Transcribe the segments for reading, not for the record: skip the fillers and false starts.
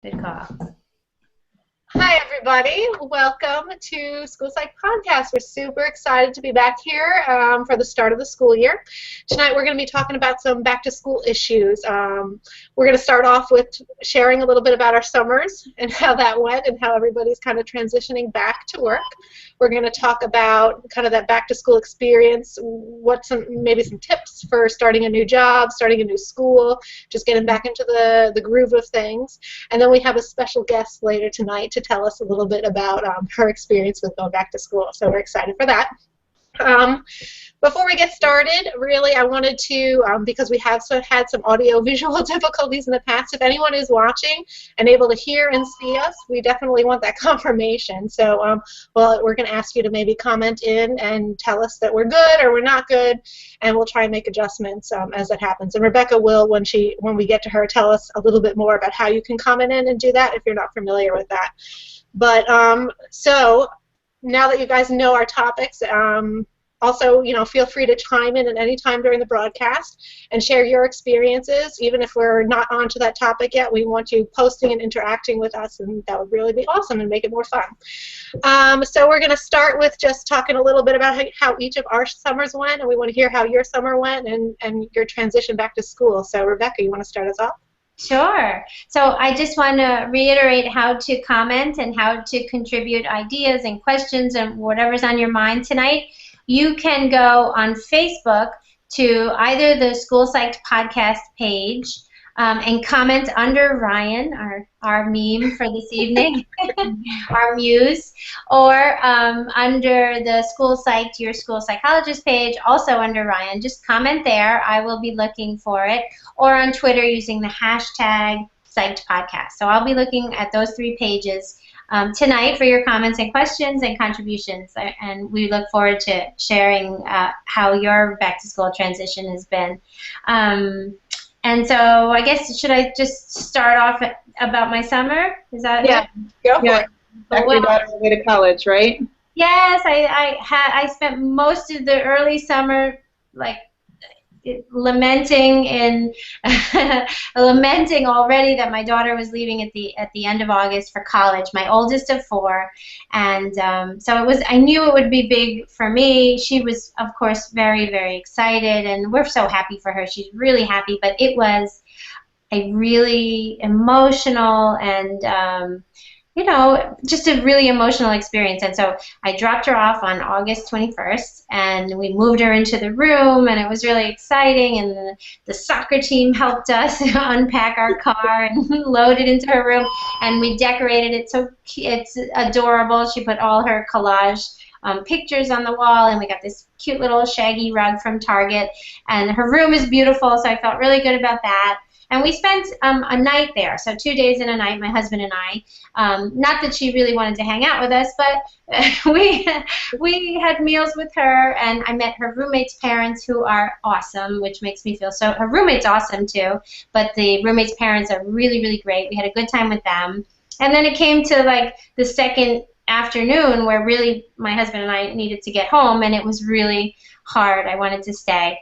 Good call. Hi, everybody. Welcome to School Psych Podcast. We're super excited to be back here for the start of the school year. Tonight, we're going to be talking about some back-to-school issues. We're going to start off with sharing a little bit about our summers and how that went and how everybody's kind of transitioning back to work. We're going to talk about kind of that back-to-school experience, maybe some tips for starting a new job, starting a new school, just getting back into the groove of things. And then we have a special guest later tonight to tell us a little bit about her experience with going back to school. So we're excited for that. Before we get started, really, I wanted to, because we have had some audio-visual difficulties in the past, if anyone is watching and able to hear and see us, we definitely want that confirmation. So, well, we're going to ask you to maybe comment in and tell us that we're good or we're not good, and we'll try and make adjustments as that happens. And Rebecca will, when we get to her, tell us a little bit more about how you can comment in and do that if you're not familiar with that. But so now that you guys know our topics, also, feel free to chime in at any time during the broadcast and share your experiences. Even if we're not onto that topic yet, we want you posting and interacting with us, and that would really be awesome and make it more fun. So we're going to start with just talking a little bit about how each of our summers went, and we want to hear how your summer went and your transition back to school. So, Rebecca, you want to start us off? Sure. So I just want to reiterate how to comment and how to contribute ideas and questions and whatever's on your mind tonight. You can go on Facebook to either the School Psyched podcast page and comment under Ryan, our meme for this evening, our muse, or under the School Psyched, your school psychologist page, also under Ryan. Just comment there. I will be looking for it. Or on Twitter using the hashtag psychedpodcast. So I'll be looking at those three pages tonight for your comments and questions and contributions, and we look forward to sharing how your back-to-school transition has been. And so I guess, should I just start off about my summer? Is that Yeah, go for it. Back your daughter away to college, right? Yes, I spent most of the early summer lamenting already that my daughter was leaving at the end of August for college, my oldest of four, and so I knew it would be big for me. She was, of course, very, very excited, and we're so happy for her. She's really happy, but it was a really emotional and just a really emotional experience. And so I dropped her off on August 21st, and we moved her into the room, and it was really exciting, and the soccer team helped us unpack our car and load it into her room, and we decorated it so it's adorable. She put all her collage pictures on the wall, and we got this cute little shaggy rug from Target, and her room is beautiful, so I felt really good about that. And we spent a night there, so 2 days and a night, my husband and I. Not that she really wanted to hang out with us, but we had meals with her, and I met her roommate's parents, who are awesome, which makes me feel so. Her roommate's awesome too, but the roommate's parents are really, really great. We had a good time with them. And then it came to the second afternoon where really my husband and I needed to get home, and it was really hard. I wanted to stay.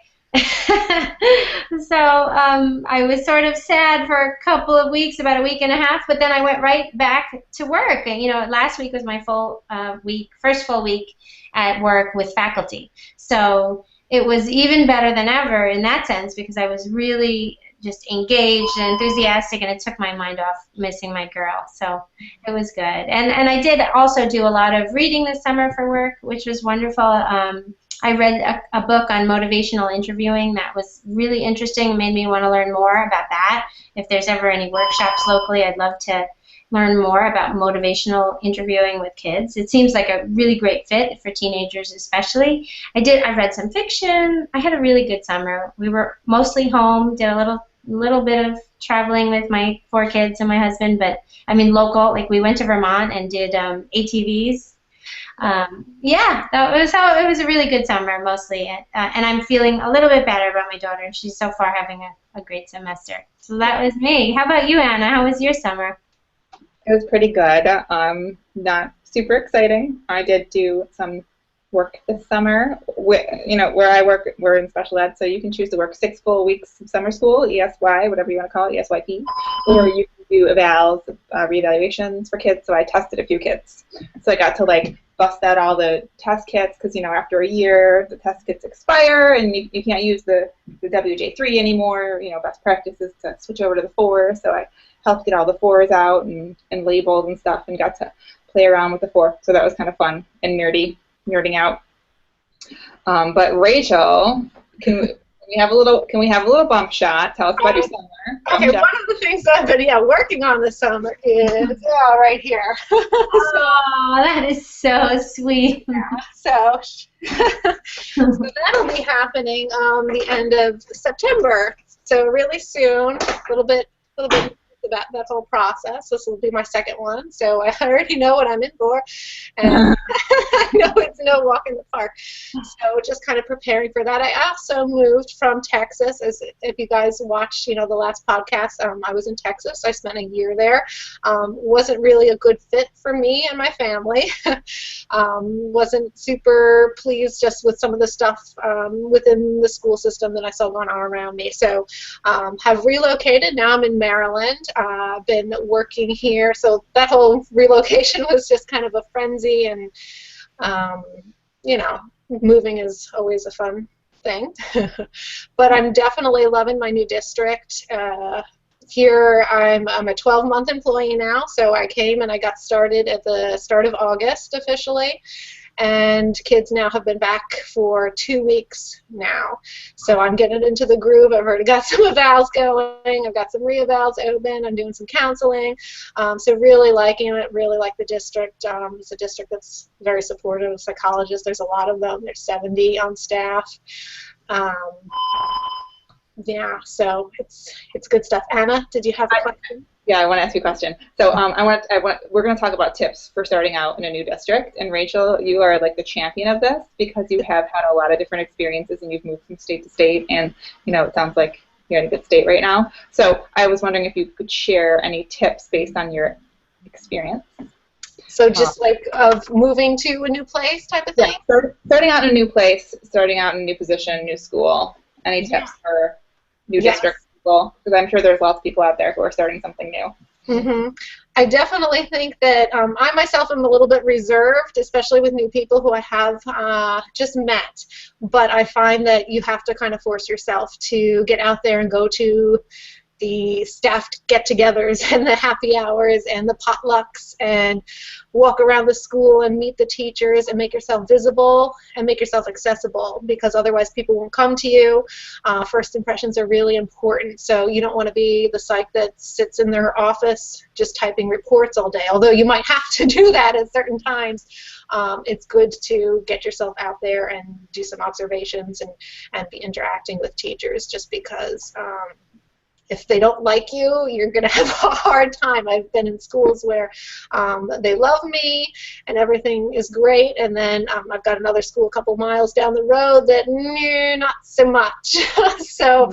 So I was sort of sad for a couple of weeks, about a week and a half, but then I went right back to work. And last week was my first full week at work with faculty. So it was even better than ever in that sense, because I was really just engaged and enthusiastic, and it took my mind off missing my girl. So it was good. And I did also do a lot of reading this summer for work, which was wonderful. I read a book on motivational interviewing that was really interesting and made me want to learn more about that. If there's ever any workshops locally, I'd love to learn more about motivational interviewing with kids. It seems like a really great fit for teenagers especially. I read some fiction. I had a really good summer. We were mostly home, did a little bit of traveling with my 4 kids and my husband, but I mean local, we went to Vermont and did ATVs. Yeah, it was a really good summer mostly, and I'm feeling a little bit better about my daughter. She's so far having a great semester. So that was me. How about you, Anna? How was your summer? It was pretty good. Not super exciting. I did do some work this summer. Where I work, we're in special ed, so you can choose to work 6 full weeks of summer school, ESY, whatever you want to call it, ESYP, or you can do evals, reevaluations for kids. So I tested a few kids. So I got to like bust out all the test kits because, after a year, the test kits expire and you can't use the WJ3 anymore. Best practice is to switch over to the 4. So I helped get all the 4s out and labeled and stuff and got to play around with the 4. So that was kind of fun and nerding out. But Rachel, can we have a little bump shot? Tell us about your summer. Okay, one of the things that I've been working on this summer is right here. Oh, that is so sweet. So that'll be happening the end of September. So really soon, a little bit that whole process. This will be my second one, so I already know what I'm in for, and I know it's no walk in the park. So just kind of preparing for that. I also moved from Texas. As if you guys watched, the last podcast, I was in Texas. I spent a year there. Wasn't really a good fit for me and my family. Wasn't super pleased just with some of the stuff within the school system that I saw going on around me. So have relocated. Now I'm in Maryland. Been working here, so that whole relocation was just kind of a frenzy, and moving is always a fun thing. But I'm definitely loving my new district. Here I'm a 12-month employee now, so I came and I got started at the start of August officially. And kids now have been back for 2 weeks now. So I'm getting into the groove. I've already got some evals going. I've got some re-evals open. I'm doing some counseling. So really liking it, really like the district. It's a district that's very supportive of psychologists. There's a lot of them. There's 70 on staff. Yeah, so it's good stuff. Anna, did you have a question? Yeah, I want to ask you a question. So we're going to talk about tips for starting out in a new district. And Rachel, you are like the champion of this because you have had a lot of different experiences and you've moved from state to state. And, it sounds like you're in a good state right now. So I was wondering if you could share any tips based on your experience. So just like of moving to a new place type of thing? Yeah, starting out in a new place, starting out in a new position, new school. Any tips for new district? Because I'm sure there's lots of people out there who are starting something new. Mm-hmm. I definitely think that I myself am a little bit reserved, especially with new people who I have just met. But I find that you have to kind of force yourself to get out there and go to the staffed get-togethers and the happy hours and the potlucks and walk around the school and meet the teachers and make yourself visible and make yourself accessible, because otherwise people won't come to you. First impressions are really important, so you don't want to be the psych that sits in their office just typing reports all day, although you might have to do that at certain times. It's good to get yourself out there and do some observations and be interacting with teachers, just because if they don't like you, you're going to have a hard time. I've been in schools where they love me and everything is great, and then I've got another school a couple miles down the road that not so much. So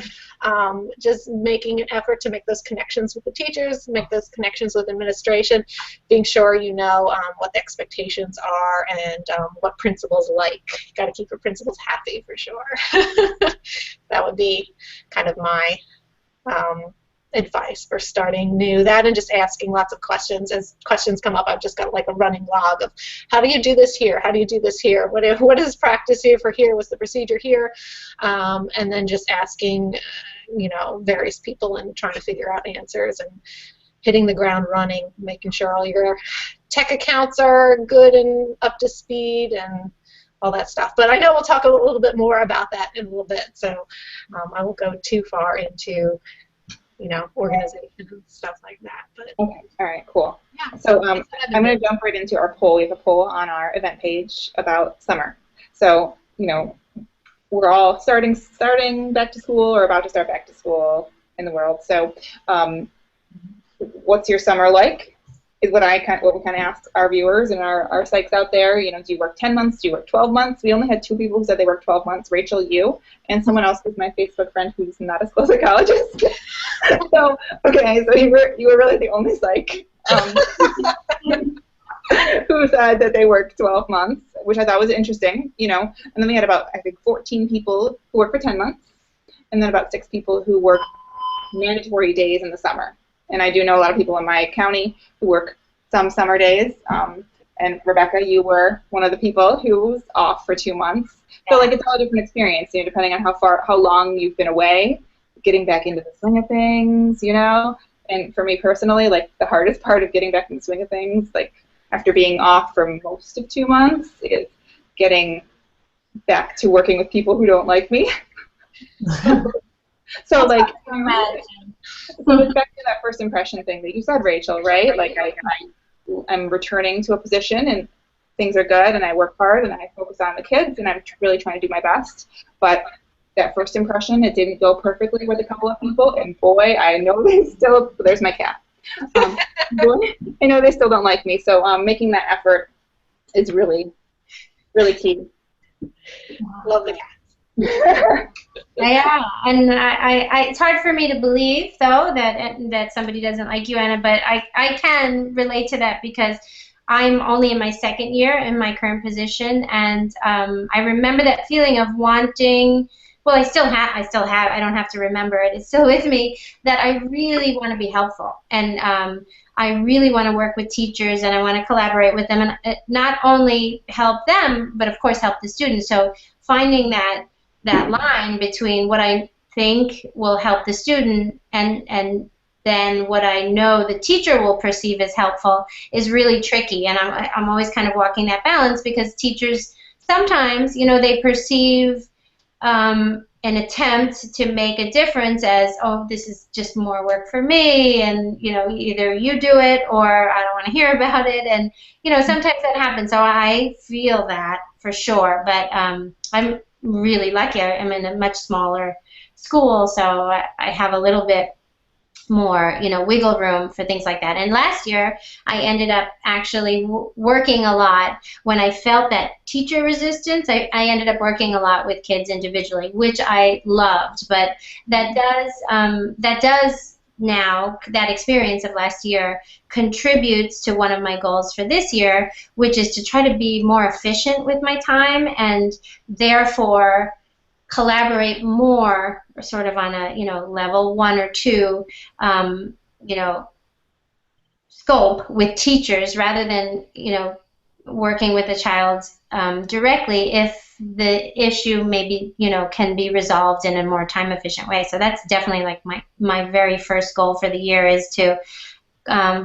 just making an effort to make those connections with the teachers, make those connections with administration, being sure you know what the expectations are and what principals like. You got to keep your principals happy for sure. That would be kind of my advice for starting new. That and just asking lots of questions. As questions come up, I've just got like a running log of how do you do this here? How do you do this here? What is practice here for here? What's the procedure here? And then just asking, various people and trying to figure out answers and hitting the ground running, making sure all your tech accounts are good and up to speed and all that stuff. But I know we'll talk a little bit more about that in a little bit, so I won't go too far into, organization and stuff like that. But okay, all right, cool. Yeah. So I'm going to jump right into our poll. We have a poll on our event page about summer. So, we're all starting back to school or about to start back to school in the world. So, what's your summer like? Is what we kind of asked our viewers and our psychs out there. Do you work 10 months? Do you work 12 months? We only had 2 people who said they worked 12 months. Rachel, you, and someone else who's my Facebook friend who's not a school psychologist. So, okay, so you were really the only psych who said that they worked 12 months. which I thought was interesting, you know. And then we had about, I think, 14 people who worked for 10 months, and then about 6 people who work mandatory days in the summer. And I do know a lot of people in my county who work some summer days. And Rebecca, you were one of the people who was off for 2 months. So like it's all a different experience, you know, depending on how long you've been away, getting back into the swing of things, you know. And for me personally, like the hardest part of getting back in the swing of things, like after being off for most of 2 months, is getting back to working with people who don't like me. So like, so it's back to that first impression thing that you said, Rachel, right? Like I'm returning to a position and things are good and I work hard and I focus on the kids and I'm really trying to do my best. But that first impression, it didn't go perfectly with a couple of people, and boy, I know they still, there's my cat. Boy, I know they still don't like me, so making that effort is really, really key. Love the cat. Yeah, and it's hard for me to believe, though, that somebody doesn't like you, Anna, but I can relate to that because I'm only in my second year in my current position, and I remember that feeling of wanting, well, I still have, I don't have to remember it, it's still with me, that I really want to be helpful, and I really want to work with teachers, and I want to collaborate with them, and not only help them, but of course help the students. So finding that line between what I think will help the student and then what I know the teacher will perceive as helpful is really tricky, and I'm always kind of walking that balance because teachers sometimes, you know, they perceive an attempt to make a difference as, oh, this is just more work for me, and, you know, either you do it or I don't want to hear about it, and, you know, sometimes that happens, so I feel that for sure, but I'm really lucky. I'm in a much smaller school, so I have a little bit more, you know, wiggle room for things like that. And last year, I ended up actually working a lot when I felt that teacher resistance. I ended up working a lot with kids individually, which I loved. But that does now, that experience of last year contributes to one of my goals for this year, which is to try to be more efficient with my time and therefore collaborate more sort of on a, you know, level 1 or 2, you know, scope with teachers rather than, you know, working with a child directly if the issue maybe, you know, can be resolved in a more time efficient way. So that's definitely like my very first goal for the year is to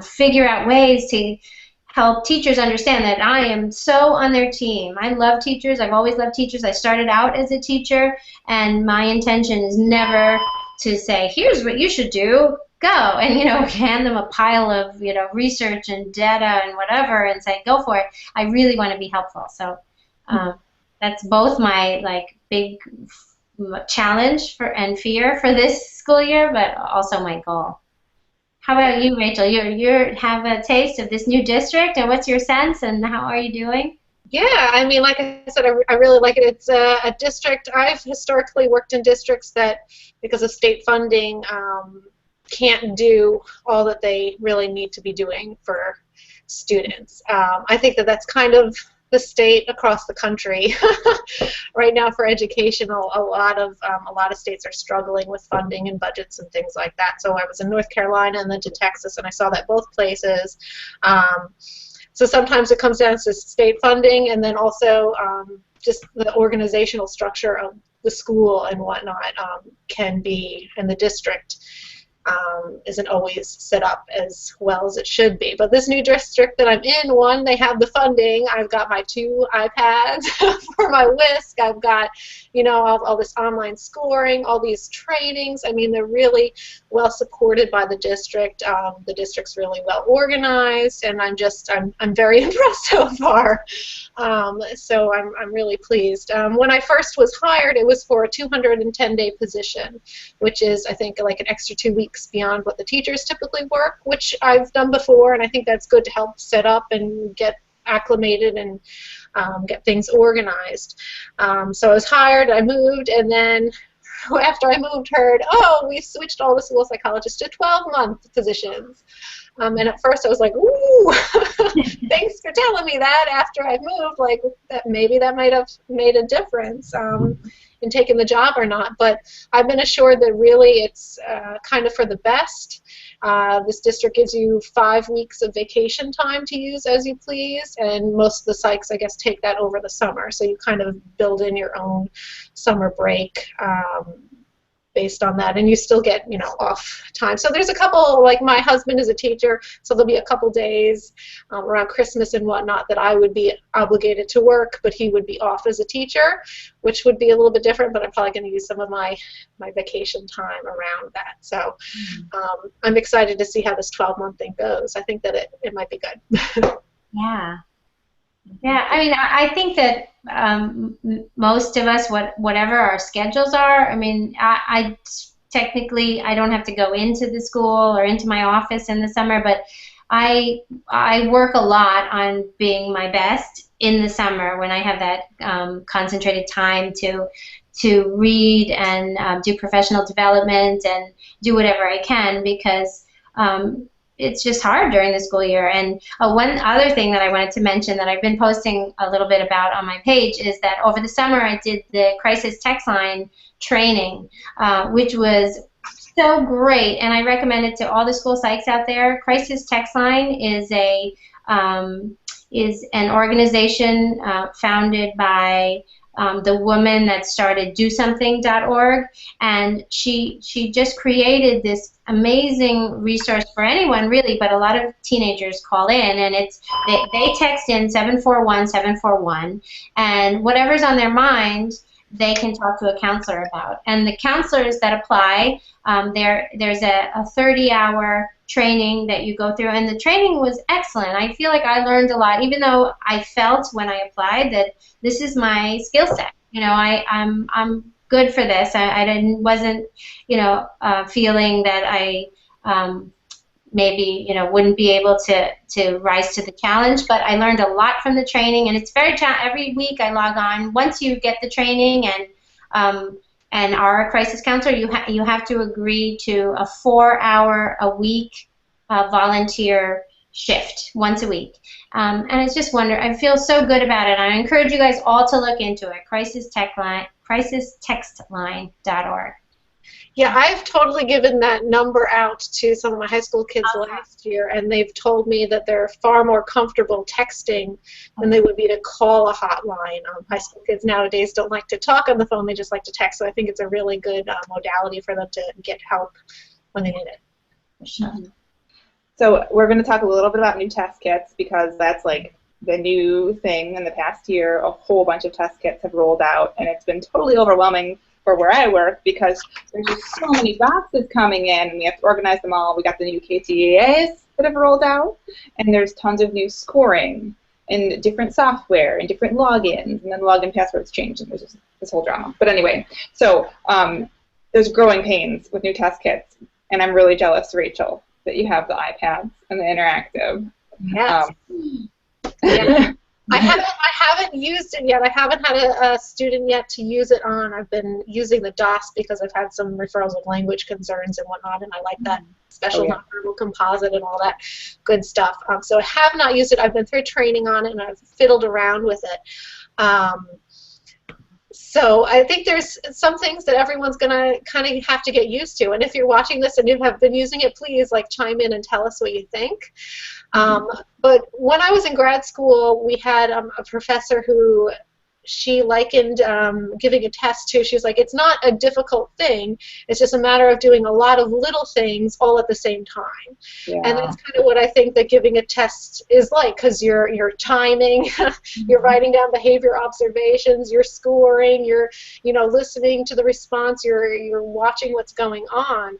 figure out ways to help teachers understand that I am so on their team. I love teachers. I've always loved teachers. I started out as a teacher, and my intention is never to say, here's what you should do, go, and, you know, hand them a pile of, you know, research and data and whatever and say, go for it. I really want to be helpful. So that's both my, like, big challenge and fear for this school year, but also my goal. How about you, Rachel? You have a taste of this new district, and what's your sense, and how are you doing? Yeah, I mean, like I said, I really like it. It's a district. I've historically worked in districts that, because of state funding, can't do all that they really need to be doing for students. I think that that's kind of the state across the country right now for education. A lot of states are struggling with funding and budgets and things like that. So I was in North Carolina and then to Texas, and I saw that both places. So sometimes it comes down to state funding, and then also just the organizational structure of the school and whatnot can be in the district. Isn't always set up as well as it should be. But this new district that I'm in, one, they have the funding. I've got my 2 iPads for my WISC. I've got, you know, all this online scoring, all these trainings. I mean, they're really well supported by the district. The district's really well organized, and I'm very impressed so far. So I'm really pleased. When I first was hired, it was for a 210-day position, which is, I think, like an extra 2 weeks beyond what the teachers typically work, which I've done before, and I think that's good to help set up and get acclimated and get things organized. So I was hired, I moved, and then after I moved, heard, oh, we switched all the school psychologists to 12-month positions. And at first I was like, ooh, thanks for telling me that after I moved, like that maybe that might have made a difference in taking the job or not. But I've been assured that really it's kind of for the best. This district gives you 5 weeks of vacation time to use as you please, and most of the psychs, I guess, take that over the summer. So you kind of build in your own summer break based on that, and you still get, you know, off time. So there's a couple, like my husband is a teacher, so there'll be a couple days around Christmas and whatnot that I would be obligated to work, but he would be off as a teacher, which would be a little bit different, but I'm probably going to use some of my vacation time around that. So I'm excited to see how this 12-month thing goes. I think that it might be good. Yeah. Yeah, I mean, I think that most of us, whatever our schedules are, I mean, I technically, I don't have to go into the school or into my office in the summer, but I work a lot on being my best in the summer when I have that concentrated time to read and do professional development and do whatever I can, because it's just hard during the school year. And one other thing that I wanted to mention that I've been posting a little bit about on my page is that over the summer I did the crisis text line training, which was so great, and I recommend it to all the school psychs out there. Crisis text line is an organization founded by the woman that started DoSomething.org, and she just created this amazing resource for anyone really, but a lot of teenagers call in, and they text in 741-741, and whatever's on their mind they can talk to a counselor about. And the counselors that apply, there's a 30-hour training that you go through, and the training was excellent. I feel like I learned a lot, even though I felt when I applied that this is my skill set. You know, I'm good for this. I wasn't, you know, feeling that I maybe, you know, wouldn't be able to rise to the challenge, but I learned a lot from the training, and it's very every week I log on. Once you get the training and are a crisis counselor, you have to agree to a 4-hour a week volunteer shift once a week, and it's just I feel so good about it. I encourage you guys all to look into it. CrisisTextLine.org. Yeah, I've totally given that number out to some of my high school kids last year, and they've told me that they're far more comfortable texting than they would be to call a hotline. High school kids nowadays don't like to talk on the phone, they just like to text, so I think it's a really good modality for them to get help when they need it. Mm-hmm. So we're going to talk a little bit about new test kits, because that's like the new thing in the past year. A whole bunch of test kits have rolled out, and it's been totally overwhelming for where I work, because there's just so many boxes coming in, and we have to organize them all. We got the new KTAs that have rolled out, and there's tons of new scoring and different software and different logins, and then login passwords change, and there's just this whole drama. But anyway, so there's growing pains with new test kits, and I'm really jealous, Rachel, that you have the iPads and the interactive. Yes. Yeah. I haven't used it yet. I haven't had a student yet to use it on. I've been using the DOS because I've had some referrals of language concerns and whatnot, and I like that special nonverbal composite and all that good stuff. So I have not used it. I've been through training on it, and I've fiddled around with it. So I think there's some things that everyone's going to kind of have to get used to. And if you're watching this and you have been using it, please chime in and tell us what you think. But when I was in grad school, we had a professor who she likened giving a test to. She was like, it's not a difficult thing. It's just a matter of doing a lot of little things all at the same time. Yeah. And that's kind of what I think that giving a test is like, because you're timing, you're writing down behavior observations, you're scoring, you're listening to the response, you're watching what's going on.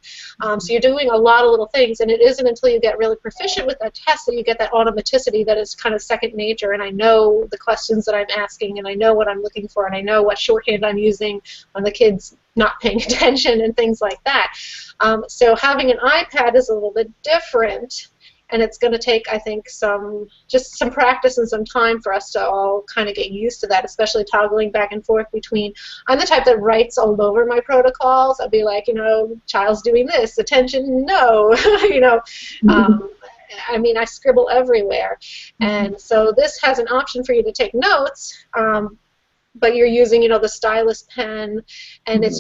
So you're doing a lot of little things, and it isn't until you get really proficient with that test that you get that automaticity that is kind of second nature, and I know the questions that I'm asking, and I know what I'm looking for, and I know what shorthand I'm using when the kid's not paying attention and things like that. So having an iPad is a little bit different, and it's going to take, I think, just some practice and some time for us to all kind of get used to that, especially toggling back and forth between. I'm the type that writes all over my protocols. I'll be like, child's doing this, attention, no, I mean, I scribble everywhere. And so this has an option for you to take notes, but you're using, you know, the stylus pen, and it's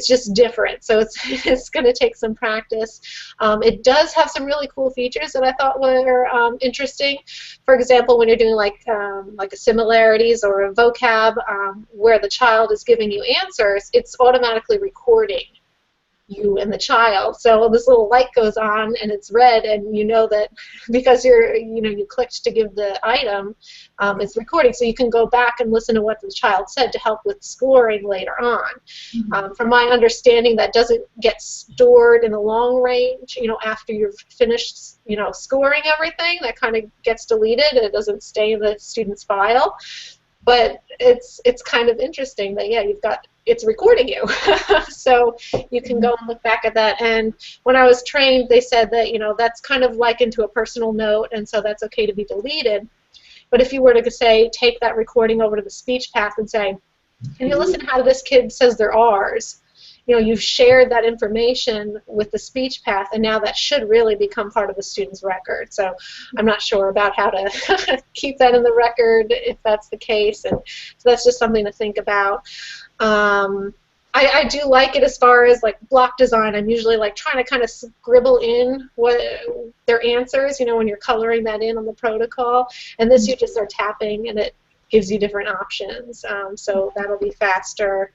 just different. So it's going to take some practice. It does have some really cool features that I thought were interesting. For example, when you're doing like a similarities or a vocab where the child is giving you answers, it's automatically recording you and the child. So this little light goes on and it's red, and you know that because you clicked to give the item, it's recording. So you can go back and listen to what the child said to help with scoring later on. From my understanding, that doesn't get stored in the long range, you know, after you've finished, you know, scoring everything. That kind of gets deleted and it doesn't stay in the student's file. But it's kind of interesting that, yeah, it's recording you. So you can go and look back at that. And when I was trained, they said that, you know, that's kind of likened to a personal note, and so that's okay to be deleted. But if you were to say, take that recording over to the speech path and say, can you listen to how this kid says their R's? You know, you've shared that information with the speech path, and now that should really become part of the student's record. So I'm not sure about how to keep that in the record if that's the case, and so that's just something to think about. I do like it as far as like block design. I'm usually like trying to kind of scribble in what their answers, you know, when you're coloring that in on the protocol, and this you just are tapping and it gives you different options, so that'll be faster.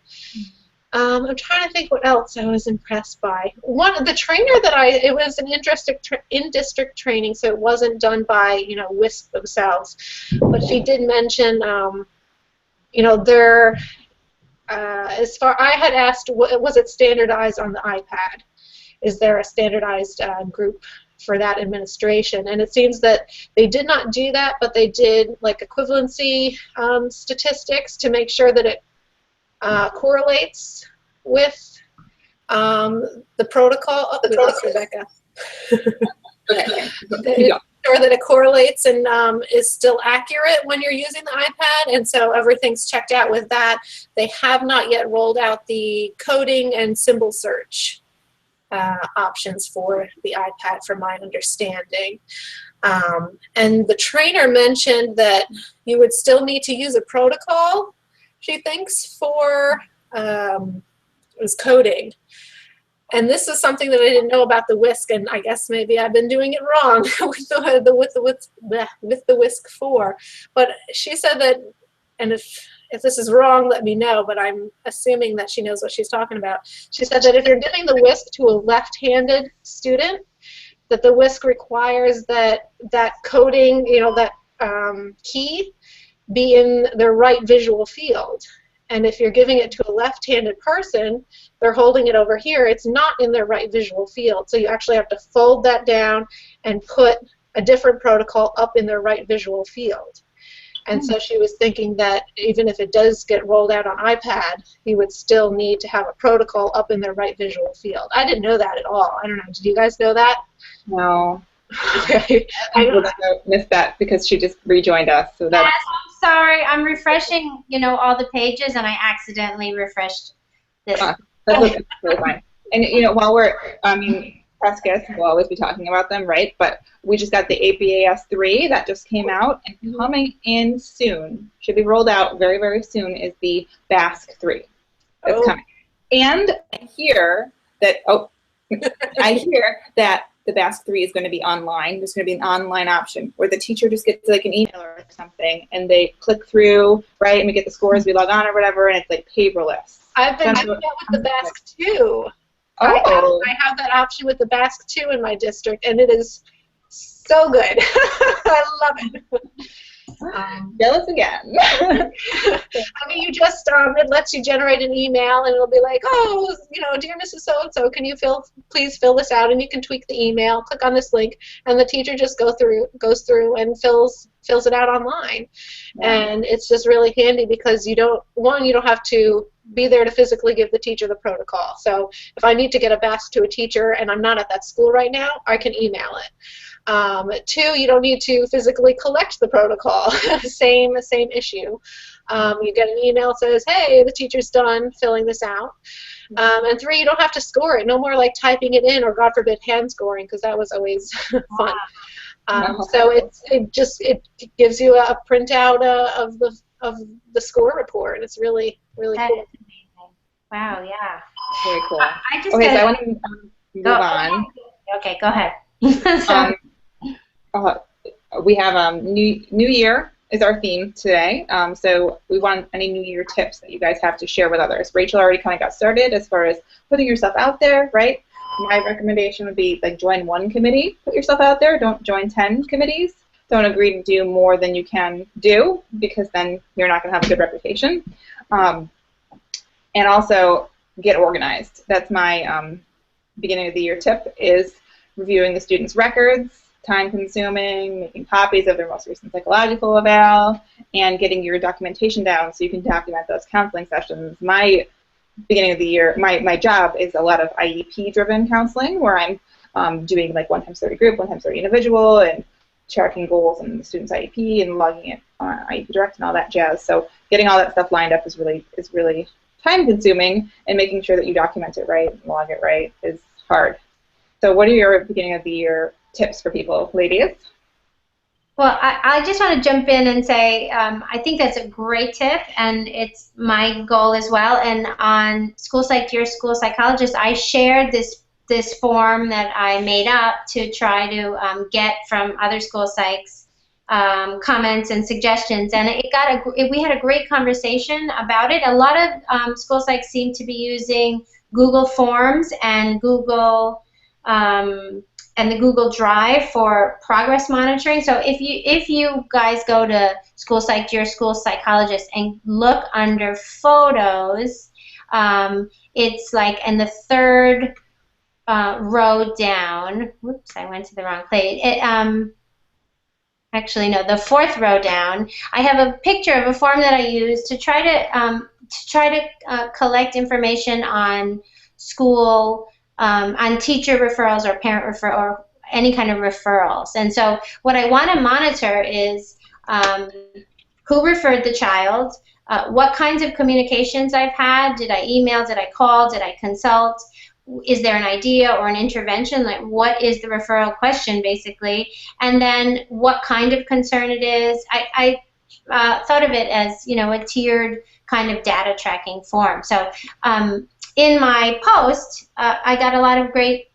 I'm trying to think what else I was impressed by. The trainer that it was an in-district training, so it wasn't done by, you know, WISC themselves, but she did mention, you know, I had asked, was it standardized on the iPad? Is there a standardized group for that administration? And it seems that they did not do that, but they did like equivalency statistics to make sure that it correlates with the protocol. Rebecca. Sure that it correlates and is still accurate when you're using the iPad, and so everything's checked out with that. They have not yet rolled out the coding and symbol search options for the iPad, from my understanding. And the trainer mentioned that you would still need to use a protocol, she thinks, for coding. And this is something that I didn't know about the WISC, and I guess maybe I've been doing it wrong with the WISC-4. But she said that, and if this is wrong, let me know, but I'm assuming that she knows what she's talking about. She said that if you're giving the WISC to a left-handed student, that the WISC requires that coding, you know, that key be in their right visual field. And if you're giving it to a left-handed person, they're holding it over here, it's not in their right visual field. So you actually have to fold that down and put a different protocol up in their right visual field. And so she was thinking that even if it does get rolled out on iPad, you would still need to have a protocol up in their right visual field. I didn't know that at all. I don't know. Did you guys know that? No. Okay. I missed that because she just rejoined us. So that's... Yes, I'm sorry. I'm refreshing, you know, all the pages, and I accidentally refreshed this. That's really fine. And, you know, while we're, press kits, we'll always be talking about them, right? But we just got the APAS 3 that just came out, and coming in soon, should be rolled out very, very soon, is the BASC 3 that's coming. And I hear that, the BASC 3 is going to be online. There's going to be an online option where the teacher just gets like an email or something, and they click through, right, and we get the scores, we log on or whatever, and it's like paperless. I've been doing that with the BASC 2. Oh. I have that option with the BASC 2 in my district, and it is so good. I love it. Jealous again. I mean, you just, it lets you generate an email, and it'll be like, oh, you know, dear Mrs. So-and-so, can you please fill this out? And you can tweak the email, click on this link, and the teacher just goes through and fills it out online. And it's just really handy because you don't have to be there to physically give the teacher the protocol. So if I need to get a BASC to a teacher and I'm not at that school right now, I can email it. 2, you don't need to physically collect the protocol. same issue. You get an email that says, hey, the teacher's done filling this out. And 3, you don't have to score it. No more like typing it in or, God forbid, hand scoring, because that was always fun. So it gives you a printout of the score report. It's really cool. That is amazing. Wow, yeah. Very cool. I just Okay, so I gotta want to move on. Okay, go ahead. We have New Year is our theme today. So we want any New Year tips that you guys have to share with others. Rachel already kind of got started as far as putting yourself out there, right? My recommendation would be like join one committee, put yourself out there. Don't join 10 committees. Don't agree to do more than you can do, because then you're not going to have a good reputation. And also get organized. That's my beginning of the year tip, is reviewing the students' records, time-consuming, making copies of their most recent psychological eval, and getting your documentation down so you can document those counseling sessions. My beginning of the year, my job is a lot of IEP-driven counseling, where I'm doing like 1x30 group, 1x30 individual, and tracking goals in the student's IEP and logging it on IEP Direct and all that jazz. So getting all that stuff lined up is really time-consuming, and making sure that you document it right and log it right is hard. So what are your beginning of the year tips for people, ladies? Well, I just want to jump in and say I think that's a great tip, and it's my goal as well. And on School Psyched, Your School Psychologist, I shared this form that I made up to try to get from other school psychs comments and suggestions, and we had a great conversation about it. A lot of school psychs seem to be using Google Forms and Google and the Google Drive for progress monitoring. So if you guys go to School Psyched, Your School Psychologist, and look under photos, it's like in the third row down. Whoops, I went to the wrong page. Actually, no, the fourth row down. I have a picture of a form that I use to try to collect information on school, on teacher referrals or parent referral or any kind of referrals. And so what I want to monitor is who referred the child, what kinds of communications I've had. Did I email? Did I call? Did I consult? Is there an idea or an intervention? Like, what is the referral question, basically? And then what kind of concern it is. I thought of it as, a tiered kind of data tracking form. So in my post, I got a lot of great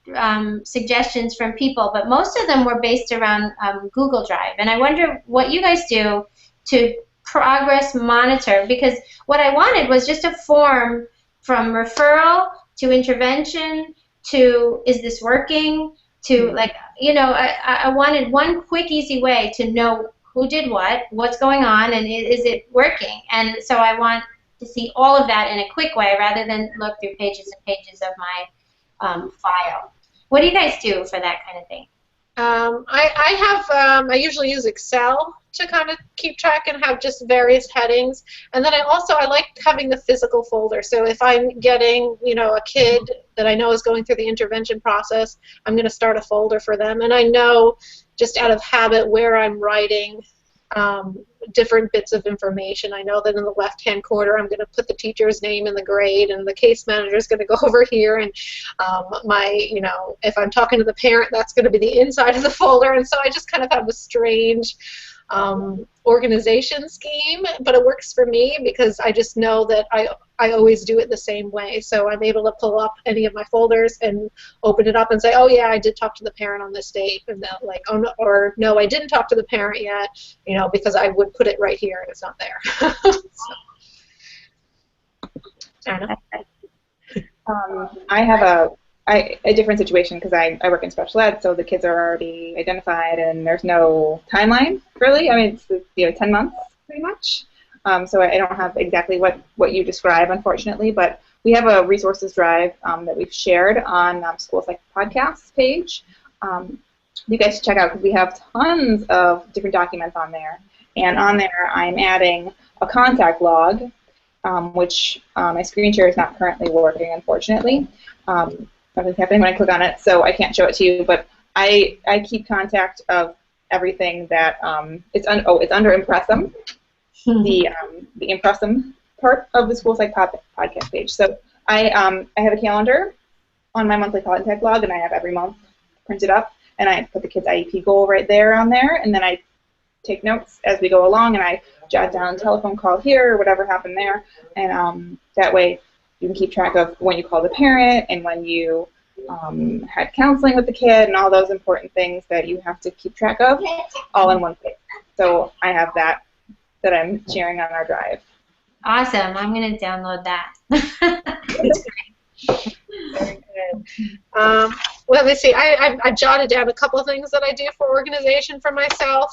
suggestions from people, but most of them were based around Google Drive. And I wonder what you guys do to progress monitor, because what I wanted was just a form from referral to intervention to is this working to I wanted one quick, easy way to know who did what's going on, and is it working. And so I want to see all of that in a quick way rather than look through pages and pages of my file. What do you guys do for that kind of thing? I usually use Excel to kind of keep track and have just various headings. And then I like having the physical folder. So if I'm getting, a kid that I know is going through the intervention process, I'm going to start a folder for them. And I know just out of habit where I'm writing different bits of information. I know that in the left-hand corner I'm going to put the teacher's name and the grade, and the case manager is going to go over here, and if I'm talking to the parent, that's going to be the inside of the folder. And so I just kind of have a strange organization scheme, but it works for me because I just know that I always do it the same way. So I'm able to pull up any of my folders and open it up and say, oh yeah, I did talk to the parent on this date, and then like, oh no, or no, I didn't talk to the parent yet, because I would put it right here and it's not there. So, I don't know. I have a different situation because I work in special ed, so the kids are already identified and there's no timeline really. I mean, it's 10 months pretty much. So I don't have exactly what you describe, unfortunately, but we have a resources drive that we've shared on School Psyched Podcast page. You guys should check out because we have tons of different documents on there. And on there I'm adding a contact log, which my screen share is not currently working, unfortunately. Nothing's happening when I click on it, so I can't show it to you, but I keep contact of everything that it's under Impressum. The Impressum part of the School Psyched Podcast page. So I have a calendar on my monthly contact log, and I have every month printed up. and I put the kid's IEP goal right there on there, and then I take notes as we go along, and I jot down telephone call here or whatever happened there, and that way you can keep track of when you call the parent and when you had counseling with the kid and all those important things that you have to keep track of all in one place. So I have that I'm sharing on our drive. Awesome. I'm going to download that. That's great. Very good. Well, let me see. I jotted down a couple of things that I do for organization for myself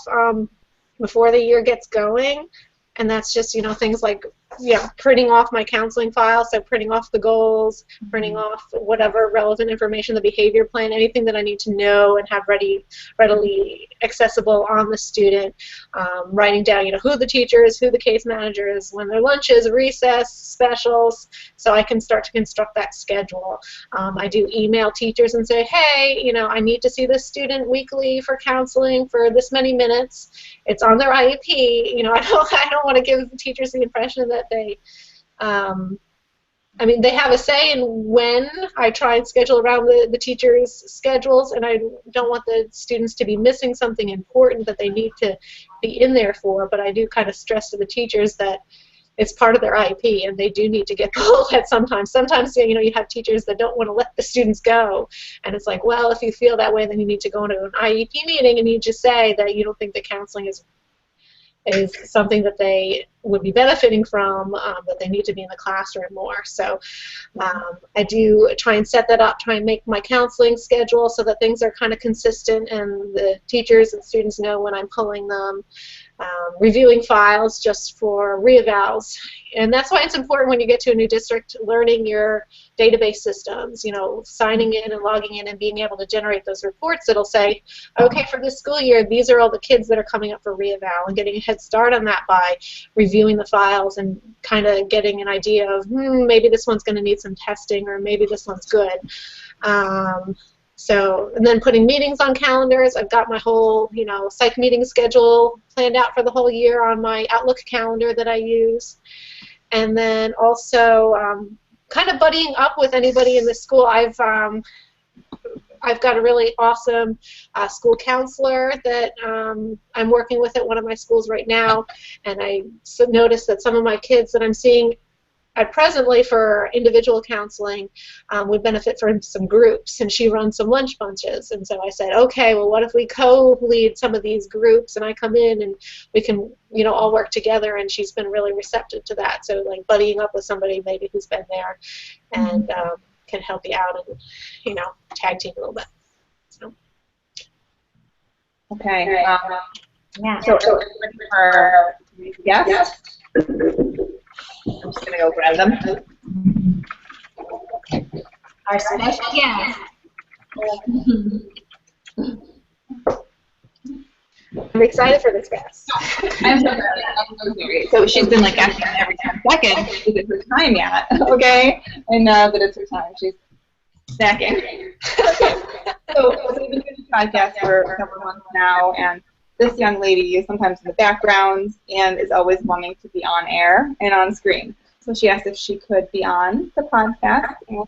before the year gets going. And that's just, things like, printing off my counseling file, so printing off the goals, printing off whatever relevant information, the behavior plan, anything that I need to know and have readily accessible on the student, writing down, who the teacher is, who the case manager is, when their lunch is, recess, specials, so I can start to construct that schedule. I do email teachers and say, hey, I need to see this student weekly for counseling for this many minutes. It's on their IEP. I don't want to give teachers the impression that they have a say in when I try and schedule around the teachers' schedules, and I don't want the students to be missing something important that they need to be in there for, but I do kind of stress to the teachers that it's part of their IEP, and they do need to get the whole head sometimes. Sometimes, you have teachers that don't want to let the students go, and it's like, well, if you feel that way, then you need to go into an IEP meeting and you just say that you don't think that counseling is something that they would be benefiting from, that they need to be in the classroom more. So I do try and set that up, try and make my counseling schedule so that things are kind of consistent and the teachers and students know when I'm pulling them. Reviewing files just for reevals. And that's why it's important when you get to a new district, learning your database systems, signing in and logging in and being able to generate those reports that'll say, okay, for this school year, these are all the kids that are coming up for reeval, and getting a head start on that by reviewing the files and kind of getting an idea of, maybe this one's going to need some testing, or maybe this one's good. And then putting meetings on calendars. I've got my whole, psych meeting schedule planned out for the whole year on my Outlook calendar that I use. And then also kind of buddying up with anybody in the school. I've got a really awesome school counselor that I'm working with at one of my schools right now, and I noticed that some of my kids that I'm seeing presently for individual counseling would benefit from some groups, and she runs some lunch bunches. And so I said, okay, well, what if we co-lead some of these groups, and I come in and we can, all work together, and she's been really receptive to that. So like buddying up with somebody maybe who's been there and can help you out and, tag team a little bit. So. Okay. Yeah. So for guests. I'm just going to go grab them. Our special guest. I'm excited for this guest. I'm so excited. So she's been like asking me every 10 seconds, is it her time yet? Okay. And now that it's her time, she's snacking. So we've been doing this podcast for several months now, and this young lady is sometimes in the background and is always wanting to be on air and on screen. So she asked if she could be on the podcast, and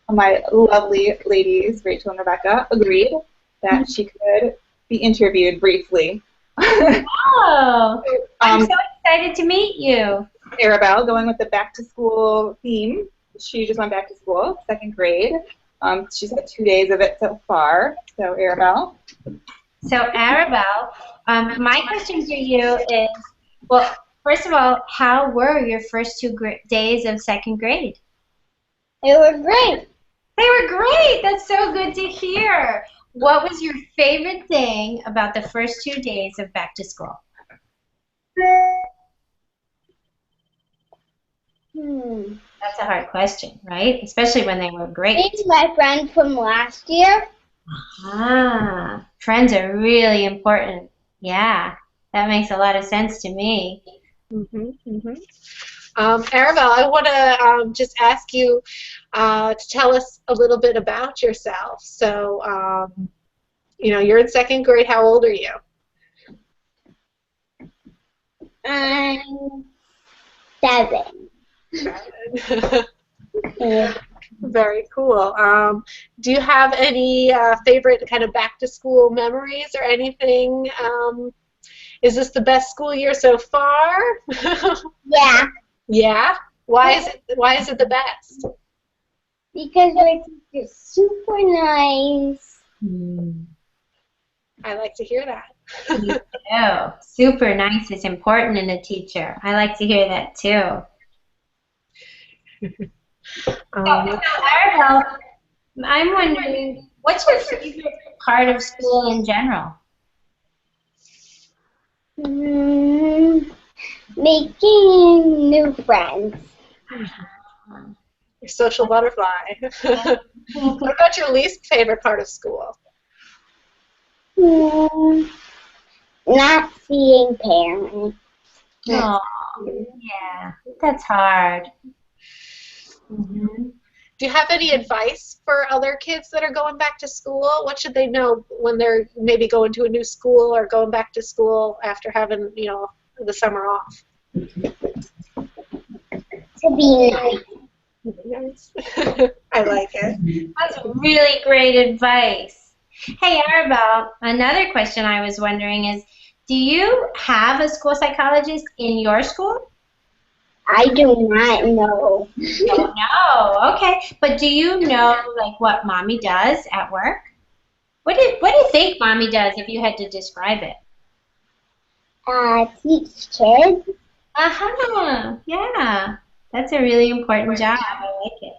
my lovely ladies, Rachel and Rebecca, agreed that she could be interviewed briefly. Oh, I'm so excited to meet you. Arabelle, going with the back-to-school theme. She just went back to school, 2nd grade. She's had 2 days of it so far. So, Arabelle. So, Arabelle, my question to you is, well, first of all, how were your first 2 days of 2nd grade? They were great. They were great. That's so good to hear. What was your favorite thing about the first 2 days of back to school? That's a hard question, right? Especially when they were great. It's my friend from last year. Ah, friends are really important. Yeah, that makes a lot of sense to me. Arabelle, I want to just ask you to tell us a little bit about yourself. So, you're in 2nd grade. How old are you? I'm 7. Very cool. Do you have any favorite kind of back-to-school memories or anything? Is this the best school year so far? Yeah, Yeah. Why is it the best? because our teacher's super nice. I like to hear that. You too. Super nice is important in a teacher. I like to hear that too. Arabelle, I'm wondering, what's your favorite part of school in general? Making new friends. Your social butterfly. What about your least favorite part of school? Not seeing parents. Oh, yeah, that's hard. Mm-hmm. Do you have any advice for other kids that are going back to school? What should they know when they're maybe going to a new school or going back to school after having, the summer off? To be nice. Nice. I like it. That's really great advice. Hey, Arabelle, another question I was wondering is, do you have a school psychologist in your school? I do not know. Oh, no. Okay. But do you know, like, what Mommy does at work? What do you think Mommy does if you had to describe it? Teach kids. Uh-huh. Yeah. That's a really important job. I like it.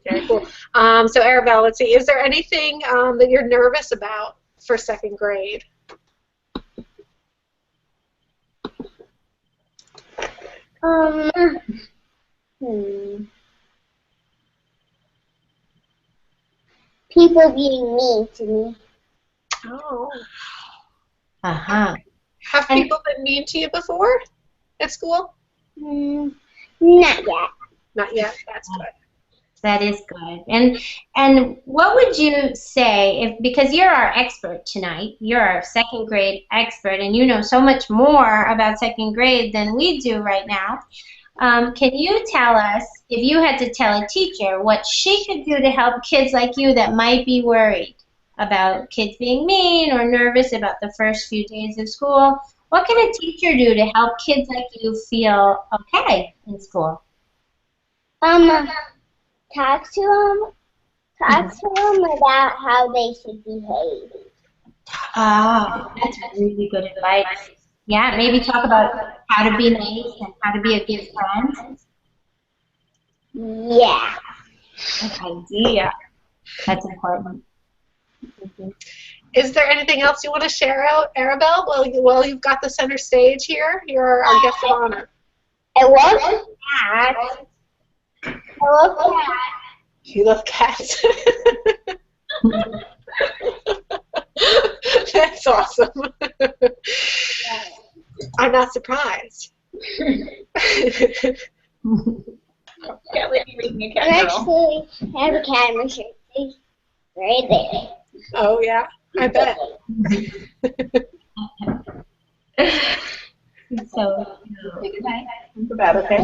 Very cool. So, Arabelle, let's see. Is there anything that you're nervous about for second grade? People being mean to me. Oh. Uh-huh. Have people been mean to you before at school? Not yet. Not yet. That's good. That is good. And what would you say, because you're our expert tonight, you're our second grade expert, and you know so much more about second grade than we do right now. Can you tell us, if you had to tell a teacher what she could do to help kids like you that might be worried about kids being mean or nervous about the first few days of school, what can a teacher do to help kids like you feel okay in school? Talk to them. Talk to them about how they should behave. Oh, that's really good advice. Yeah, maybe talk about how to be nice and how to be a good friend. Yeah. Good idea. That's important. Is there anything else you want to share out, Arabelle? Well, you've got the center stage here. You're our guest of honor. I love cats. I love cats. You love cats. That's awesome. I'm not surprised. Yeah, like reading a I cat journal. actually have a cat in my shirt. It's right there. Oh, yeah, I bet. So, Good night. For bed, okay?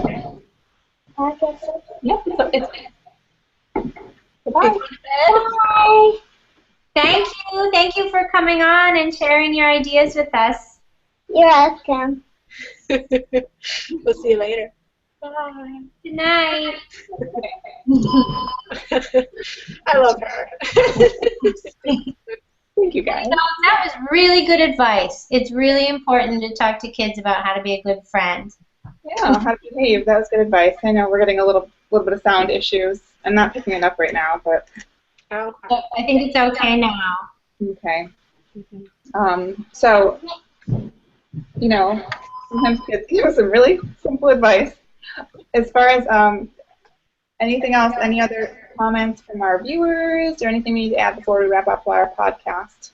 Okay. Yep, it's Goodbye. Bye. thank you for coming on and sharing your ideas with us. You're welcome. We'll see you later. Bye. Good night. I love her. Thank you, guys. So that was really good advice. It's really important to talk to kids about how to be a good friend. Yeah, how to behave. That was good advice. I know we're getting a little bit of sound issues. I'm not picking it up right now, but Oh. But I think it's okay now. okay. So, sometimes kids give us some really simple advice. As far as anything else, any other comments from our viewers or anything we need to add before we wrap up our podcast?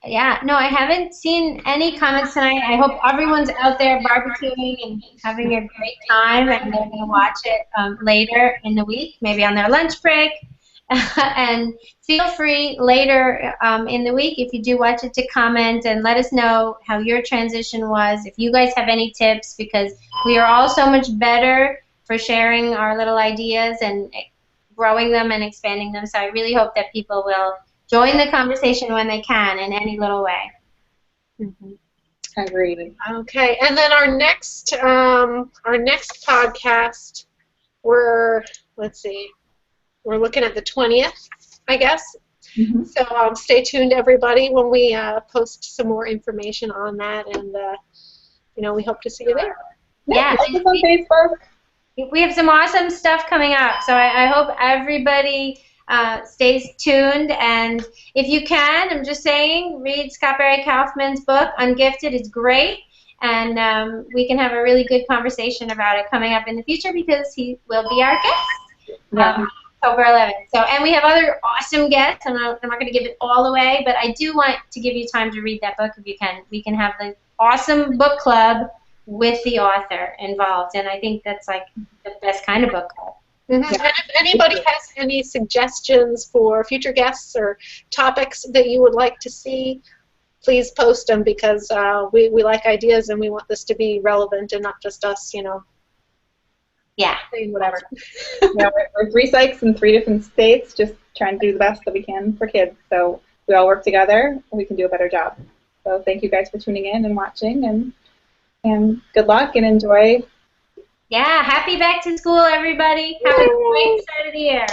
Yeah, no, I haven't seen any comments tonight. I hope everyone's out there barbecuing and having a great time, and they're going to watch it later in the week, maybe on their lunch break. And feel free later in the week, if you do watch it, to comment and let us know how your transition was. If you guys have any tips, because we are all so much better sharing our little ideas and growing them and expanding them. So I really hope that people will join the conversation when they can in any little way. Mm-hmm. Agreed. Okay, and then our next podcast, let's see, we're looking at the 20th, I guess. Mm-hmm. So stay tuned, everybody, when we post some more information on that, and we hope to see you there. Yeah, like us on Facebook. We have some awesome stuff coming up, so I hope everybody stays tuned. And if you can, I'm just saying, read Scott Barry Kaufman's book, Ungifted. It's great, and we can have a really good conversation about it coming up in the future because he will be our guest. Yeah. October 11th. So, and we have other awesome guests. I'm not going to give it all away, but I do want to give you time to read that book if you can. We can have the awesome book club with the author involved, and I think that's like the best kind of book club. Mm-hmm. And if anybody has any suggestions for future guests or topics that you would like to see, please post them because we like ideas and we want this to be relevant and not just us, Yeah. saying whatever. We're 3 psychs in 3 different states, just trying to do the best that we can for kids. So we all work together, we can do a better job. So thank you guys for tuning in and watching, and good luck and enjoy. Yeah, happy back to school, everybody. Have a great start of the year.